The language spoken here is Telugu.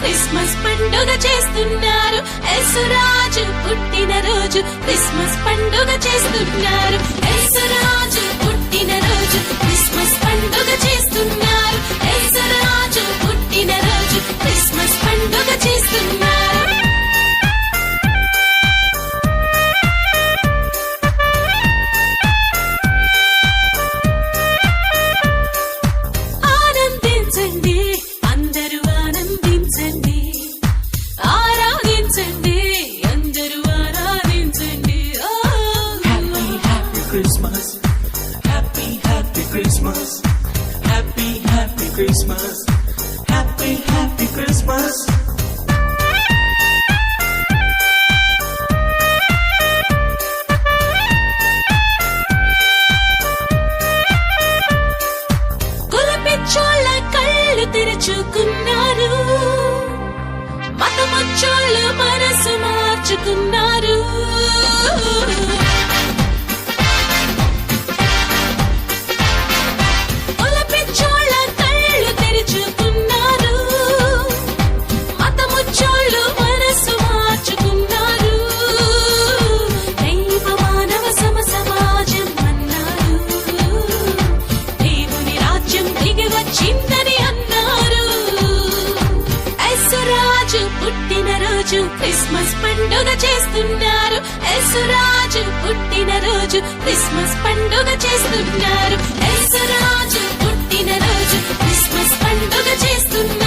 క్రిస్మస్ పండుగ చేస్తున్నారు. యేసురాజు పుట్టినరోజు క్రిస్మస్ పండుగ చేస్తున్నారు. యేసురాజు పుట్టినరోజు క్రిస్మస్ పండుగ చేస్తున్నారు. యేసురాజు పుట్టినరోజు క్రిస్మస్ పండుగ చేస్తున్నారు. ఆనందించండి, అందరూ ఆనందించండి, ఆరాధించండి, అందరూ ఆరాధించండి. Happy, happy Christmas. Happy, happy Christmas. Happy, happy Christmas. Happy, happy Christmas. కులపిచ్చోళ్ళ కళ్ళు తెరుచుకున్నారు, మతమొచ్చోళ్ళు మనసు మార్చుకున్నారు. కులపిచ్చోళ్ళ కళ్ళు తెరుచుకున్నారు, మతమొచ్చోళ్ళు మనసు మార్చుకున్నారు. దైవ మానవ సమాజం అన్నారు, దేవుని రాజ్యం దిగి వచ్చిందని అన్నారు. యేసురాజు పుట్టినరోజు క్రిస్మస్ పండుగ చేస్తున్నారు. యేసురాజు పుట్టినరోజు క్రిస్మస్ పండుగ చేస్తున్నారు. యేసురాజు పుట్టినరోజు క్రిస్మస్ పండుగ చేస్తున్నారు.